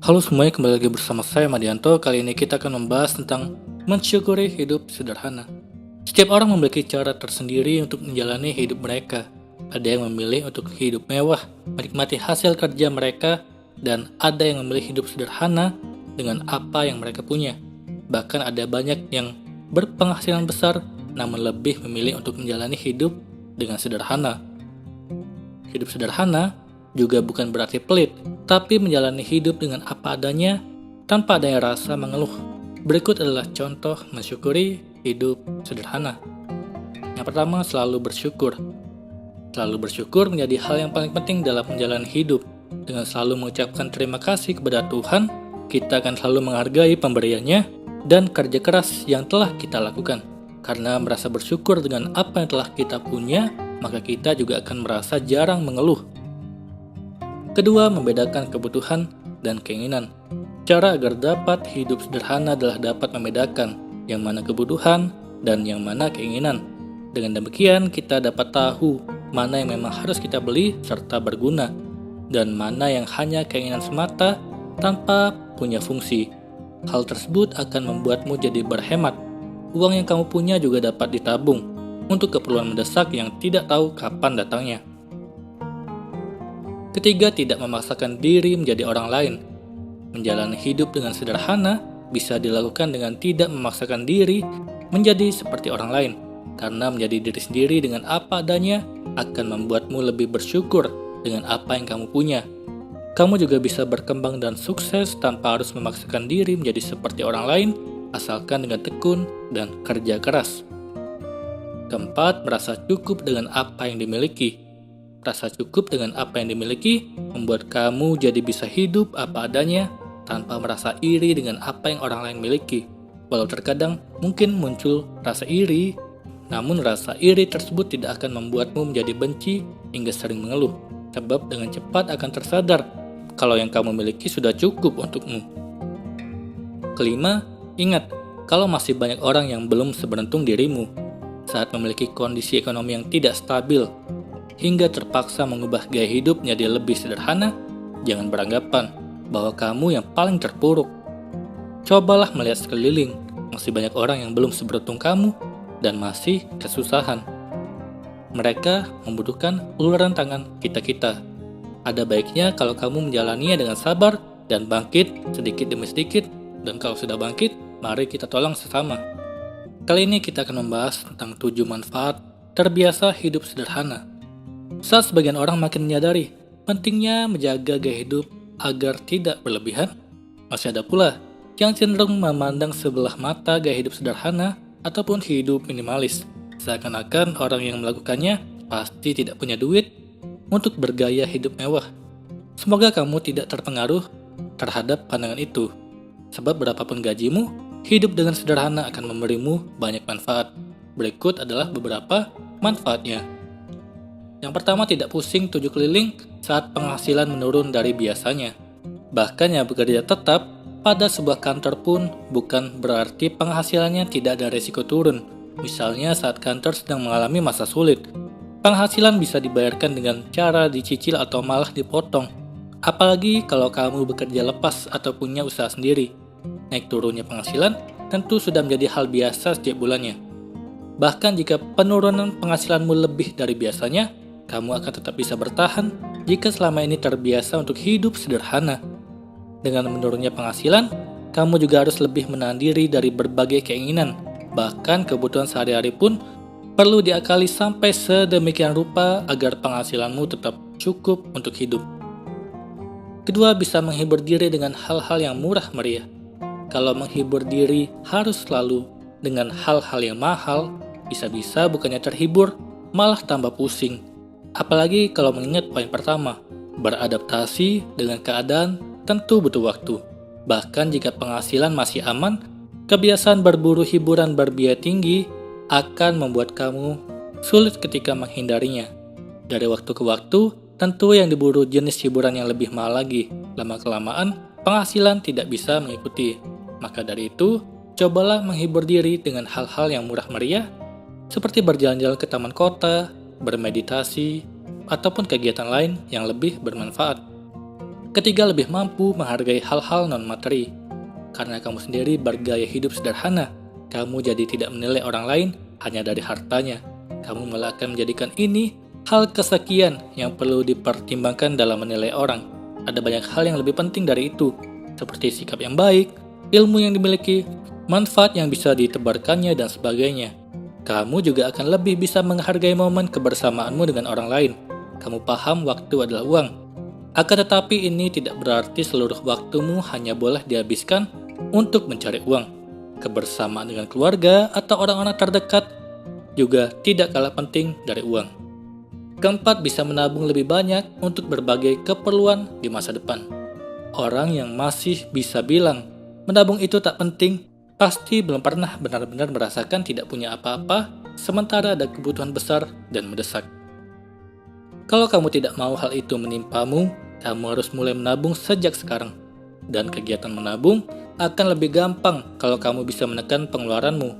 Halo semuanya, kembali lagi bersama saya Madianto. Kali ini kita akan membahas tentang mensyukuri hidup sederhana. Setiap orang memiliki cara tersendiri untuk menjalani hidup mereka. Ada yang memilih untuk hidup mewah, menikmati hasil kerja mereka, dan ada yang memilih hidup sederhana dengan apa yang mereka punya. Bahkan ada banyak yang berpenghasilan besar, namun lebih memilih untuk menjalani hidup dengan sederhana. Hidup sederhana juga bukan berarti pelit, tapi menjalani hidup dengan apa adanya tanpa adanya rasa mengeluh. Berikut adalah contoh mensyukuri hidup sederhana. Yang pertama, selalu bersyukur. Selalu bersyukur menjadi hal yang paling penting dalam menjalani hidup. Dengan selalu mengucapkan terima kasih kepada Tuhan, kita akan selalu menghargai pemberiannya dan kerja keras yang telah kita lakukan. Karena merasa bersyukur dengan apa yang telah kita punya, maka kita juga akan merasa jarang mengeluh. Kedua, membedakan kebutuhan dan keinginan. Cara agar dapat hidup sederhana adalah dapat membedakan yang mana kebutuhan dan yang mana keinginan. Dengan demikian, kita dapat tahu mana yang memang harus kita beli serta berguna, dan mana yang hanya keinginan semata tanpa punya fungsi. Hal tersebut akan membuatmu jadi berhemat. Uang yang kamu punya juga dapat ditabung untuk keperluan mendesak yang tidak tahu kapan datangnya. Ketiga, tidak memaksakan diri menjadi orang lain. Menjalani hidup dengan sederhana bisa dilakukan dengan tidak memaksakan diri menjadi seperti orang lain, karena menjadi diri sendiri dengan apa adanya akan membuatmu lebih bersyukur dengan apa yang kamu punya. Kamu juga bisa berkembang dan sukses tanpa harus memaksakan diri menjadi seperti orang lain, asalkan dengan tekun dan kerja keras. Keempat, merasa cukup dengan apa yang dimiliki. Rasa cukup dengan apa yang dimiliki membuat kamu jadi bisa hidup apa adanya tanpa merasa iri dengan apa yang orang lain miliki. Walau terkadang mungkin muncul rasa iri, namun rasa iri tersebut tidak akan membuatmu menjadi benci hingga sering mengeluh, sebab dengan cepat akan tersadar kalau yang kamu miliki sudah cukup untukmu. Kelima, ingat kalau masih banyak orang yang belum seberuntung dirimu. Saat memiliki kondisi ekonomi yang tidak stabil, hingga terpaksa mengubah gaya hidup menjadi lebih sederhana, jangan beranggapan bahwa kamu yang paling terpuruk. Cobalah melihat sekeliling, masih banyak orang yang belum seberuntung kamu dan masih kesusahan. Mereka membutuhkan uluran tangan kita-kita. Ada baiknya kalau kamu menjalaninya dengan sabar dan bangkit sedikit demi sedikit, dan kalau sudah bangkit, mari kita tolong sesama. Kali ini kita akan membahas tentang 7 manfaat terbiasa hidup sederhana. Saat sebagian orang makin menyadari pentingnya menjaga gaya hidup agar tidak berlebihan, masih ada pula yang cenderung memandang sebelah mata gaya hidup sederhana ataupun hidup minimalis. Seakan-akan orang yang melakukannya pasti tidak punya duit untuk bergaya hidup mewah. Semoga kamu tidak terpengaruh terhadap pandangan itu, sebab berapapun gajimu, hidup dengan sederhana akan memberimu banyak manfaat. Berikut adalah beberapa manfaatnya. Yang pertama, tidak pusing tujuh keliling saat penghasilan menurun dari biasanya. Bahkan yang bekerja tetap pada sebuah kantor pun bukan berarti penghasilannya tidak ada resiko turun. Misalnya saat kantor sedang mengalami masa sulit, penghasilan bisa dibayarkan dengan cara dicicil atau malah dipotong. Apalagi kalau kamu bekerja lepas atau punya usaha sendiri. Naik turunnya penghasilan tentu sudah menjadi hal biasa setiap bulannya. Bahkan jika penurunan penghasilanmu lebih dari biasanya, kamu akan tetap bisa bertahan jika selama ini terbiasa untuk hidup sederhana. Dengan menurunnya penghasilan, kamu juga harus lebih menahan diri dari berbagai keinginan. Bahkan kebutuhan sehari-hari pun perlu diakali sampai sedemikian rupa agar penghasilanmu tetap cukup untuk hidup. Kedua, bisa menghibur diri dengan hal-hal yang murah meriah. Kalau menghibur diri harus selalu dengan hal-hal yang mahal, bisa-bisa bukannya terhibur, malah tambah pusing. Apalagi kalau mengingat poin pertama, beradaptasi dengan keadaan tentu butuh waktu. Bahkan jika penghasilan masih aman, kebiasaan berburu hiburan berbiaya tinggi akan membuat kamu sulit ketika menghindarinya. Dari waktu ke waktu, tentu yang diburu jenis hiburan yang lebih mahal lagi. Lama-kelamaan, penghasilan tidak bisa mengikuti. Maka dari itu, cobalah menghibur diri dengan hal-hal yang murah meriah, seperti berjalan-jalan ke taman kota, bermeditasi, ataupun kegiatan lain yang lebih bermanfaat. Ketiga, lebih mampu menghargai hal-hal non-materi. Karena kamu sendiri bergaya hidup sederhana, kamu jadi tidak menilai orang lain hanya dari hartanya. Kamu malah akan menjadikan ini hal kesekian yang perlu dipertimbangkan dalam menilai orang. Ada banyak hal yang lebih penting dari itu, seperti sikap yang baik, ilmu yang dimiliki, manfaat yang bisa ditebarkannya, dan sebagainya. Kamu juga akan lebih bisa menghargai momen kebersamaanmu dengan orang lain. Kamu paham waktu adalah uang. Akan tetapi ini tidak berarti seluruh waktumu hanya boleh dihabiskan untuk mencari uang. Kebersamaan dengan keluarga atau orang-orang terdekat juga tidak kalah penting dari uang. Keempat, bisa menabung lebih banyak untuk berbagai keperluan di masa depan. Orang yang masih bisa bilang menabung itu tak penting, pasti belum pernah benar-benar merasakan tidak punya apa-apa, sementara ada kebutuhan besar dan mendesak. Kalau kamu tidak mau hal itu menimpamu, kamu harus mulai menabung sejak sekarang. Dan kegiatan menabung akan lebih gampang kalau kamu bisa menekan pengeluaranmu.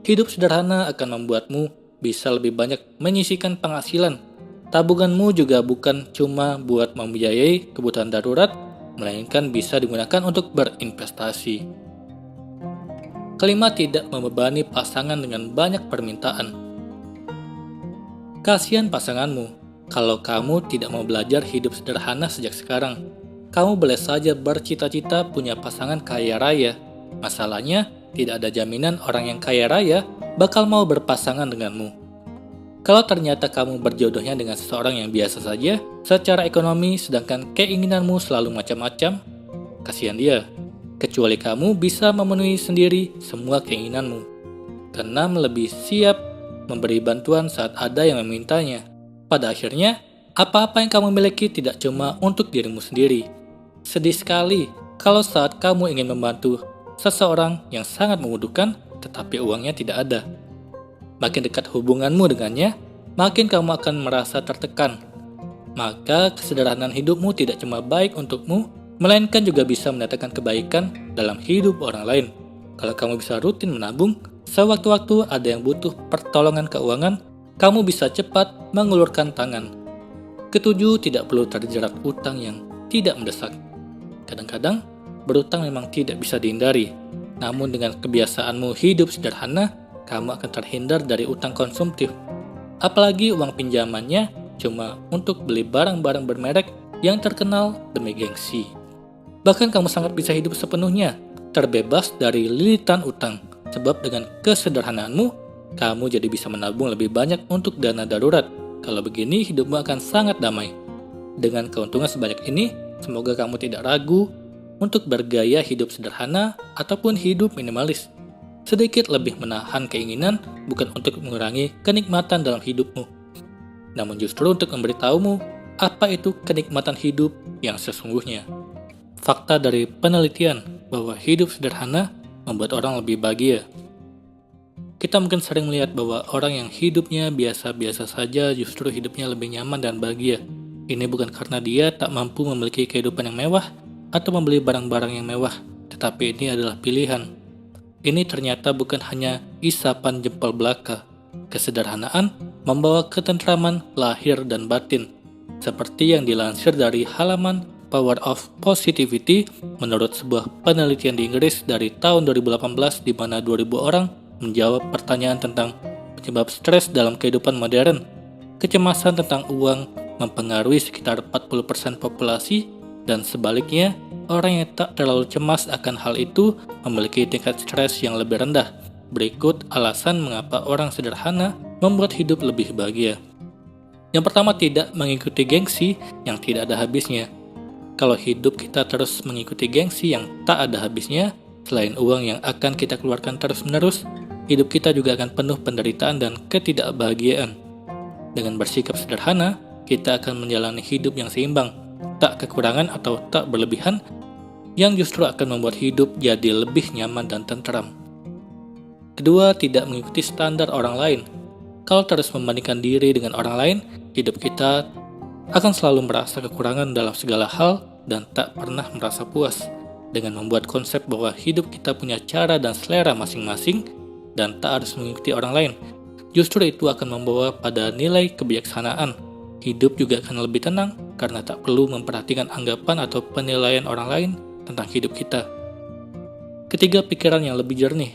Hidup sederhana akan membuatmu bisa lebih banyak menyisihkan penghasilan. Tabunganmu juga bukan cuma buat membiayai kebutuhan darurat, melainkan bisa digunakan untuk berinvestasi. Kelima, tidak membebani pasangan dengan banyak permintaan. Kasihan pasanganmu kalau kamu tidak mau belajar hidup sederhana sejak sekarang. Kamu boleh saja bercita-cita punya pasangan kaya raya. Masalahnya, tidak ada jaminan orang yang kaya raya bakal mau berpasangan denganmu. Kalau ternyata kamu berjodohnya dengan seseorang yang biasa saja secara ekonomi, sedangkan keinginanmu selalu macam-macam, kasihan dia. Kecuali kamu bisa memenuhi sendiri semua keinginanmu. Keenam, lebih siap memberi bantuan saat ada yang memintanya. Pada akhirnya, apa-apa yang kamu miliki tidak cuma untuk dirimu sendiri. Sedih sekali kalau saat kamu ingin membantu seseorang yang sangat membutuhkan, tetapi uangnya tidak ada. Makin dekat hubunganmu dengannya, makin kamu akan merasa tertekan. Maka kesederhanaan hidupmu tidak cuma baik untukmu, melainkan juga bisa mendatangkan kebaikan dalam hidup orang lain. Kalau kamu bisa rutin menabung, sewaktu-waktu ada yang butuh pertolongan keuangan, kamu bisa cepat mengulurkan tangan. Ketujuh, tidak perlu terjerat utang yang tidak mendesak. Kadang-kadang, berutang memang tidak bisa dihindari. Namun dengan kebiasaanmu hidup sederhana, kamu akan terhindar dari utang konsumtif. Apalagi uang pinjamannya cuma untuk beli barang-barang bermerek yang terkenal demi gengsi. Bahkan kamu sangat bisa hidup sepenuhnya, terbebas dari lilitan utang. Sebab dengan kesederhanaanmu, kamu jadi bisa menabung lebih banyak untuk dana darurat. Kalau begini, hidupmu akan sangat damai. Dengan keuntungan sebanyak ini, semoga kamu tidak ragu untuk bergaya hidup sederhana ataupun hidup minimalis. Sedikit lebih menahan keinginan bukan untuk mengurangi kenikmatan dalam hidupmu, namun justru untuk memberitahumu apa itu kenikmatan hidup yang sesungguhnya. Fakta dari penelitian bahwa hidup sederhana membuat orang lebih bahagia. Kita mungkin sering melihat bahwa orang yang hidupnya biasa-biasa saja justru hidupnya lebih nyaman dan bahagia. Ini bukan karena dia tak mampu memiliki kehidupan yang mewah atau membeli barang-barang yang mewah, tetapi ini adalah pilihan. Ini ternyata bukan hanya isapan jempol belaka. Kesederhanaan membawa ketentraman lahir dan batin. Seperti yang dilansir dari halaman Power of Positivity menurut sebuah penelitian di Inggris dari tahun 2018 di mana 2000 orang menjawab pertanyaan tentang penyebab stres dalam kehidupan modern. Kecemasan tentang uang mempengaruhi sekitar 40% populasi, dan sebaliknya, orang yang tak terlalu cemas akan hal itu memiliki tingkat stres yang lebih rendah. Berikut alasan mengapa orang sederhana membuat hidup lebih bahagia. Yang pertama, tidak mengikuti gengsi yang tidak ada habisnya. Kalau hidup kita terus mengikuti gengsi yang tak ada habisnya, selain uang yang akan kita keluarkan terus-menerus, hidup kita juga akan penuh penderitaan dan ketidakbahagiaan. Dengan bersikap sederhana, kita akan menjalani hidup yang seimbang, tak kekurangan atau tak berlebihan, yang justru akan membuat hidup jadi lebih nyaman dan tentram. Kedua, tidak mengikuti standar orang lain. Kalau terus membandingkan diri dengan orang lain, hidup kita akan selalu merasa kekurangan dalam segala hal dan tak pernah merasa puas. Dengan membuat konsep bahwa hidup kita punya cara dan selera masing-masing, dan tak harus mengikuti orang lain. Justru itu akan membawa pada nilai kebijaksanaan. Hidup juga akan lebih tenang karena tak perlu memperhatikan anggapan atau penilaian orang lain tentang hidup kita. Ketiga, pikiran yang lebih jernih.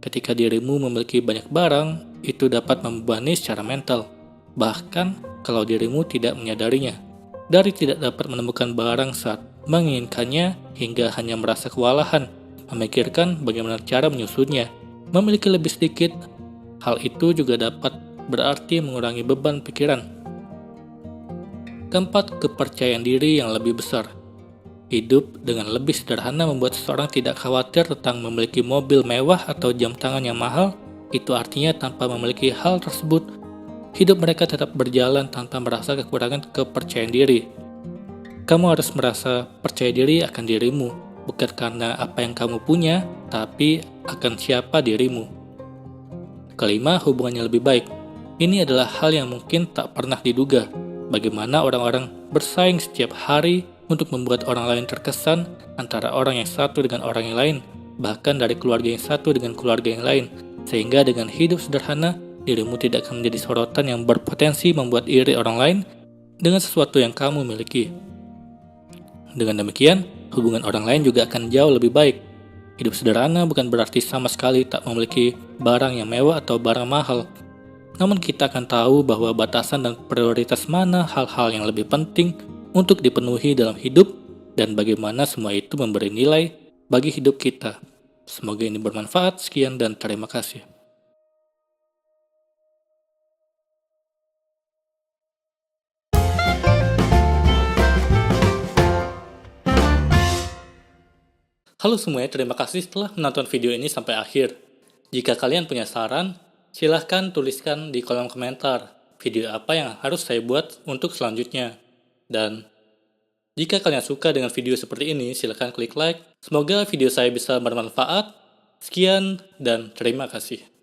Ketika dirimu memiliki banyak barang, itu dapat membebani secara mental. Bahkan kalau dirimu tidak menyadarinya. Dari tidak dapat menemukan barang saat menginginkannya hingga hanya merasa kewalahan, memikirkan bagaimana cara menyusunnya. Memiliki lebih sedikit, hal itu juga dapat berarti mengurangi beban pikiran. Keempat, kepercayaan diri yang lebih besar. Hidup dengan lebih sederhana membuat seseorang tidak khawatir tentang memiliki mobil mewah atau jam tangan yang mahal. Itu artinya tanpa memiliki hal tersebut, hidup mereka tetap berjalan tanpa merasa kekurangan kepercayaan diri. Kamu harus merasa percaya diri akan dirimu, bukan karena apa yang kamu punya, tapi akan siapa dirimu. Kelima, hubungannya lebih baik. Ini adalah hal yang mungkin tak pernah diduga. Bagaimana orang-orang bersaing setiap hari untuk membuat orang lain terkesan antara orang yang satu dengan orang yang lain, bahkan dari keluarga yang satu dengan keluarga yang lain, sehingga dengan hidup sederhana, dirimu tidak akan menjadi sorotan yang berpotensi membuat iri orang lain dengan sesuatu yang kamu miliki. Dengan demikian, hubungan orang lain juga akan jauh lebih baik. Hidup sederhana bukan berarti sama sekali tak memiliki barang yang mewah atau barang mahal. Namun kita akan tahu bahwa batasan dan prioritas mana hal-hal yang lebih penting untuk dipenuhi dalam hidup dan bagaimana semua itu memberi nilai bagi hidup kita. Semoga ini bermanfaat. Sekian dan terima kasih. Halo semuanya, terima kasih telah menonton video ini sampai akhir. Jika kalian punya saran, silahkan tuliskan di kolom komentar video apa yang harus saya buat untuk selanjutnya. Dan jika kalian suka dengan video seperti ini, silahkan klik like. Semoga video saya bisa bermanfaat. Sekian dan terima kasih.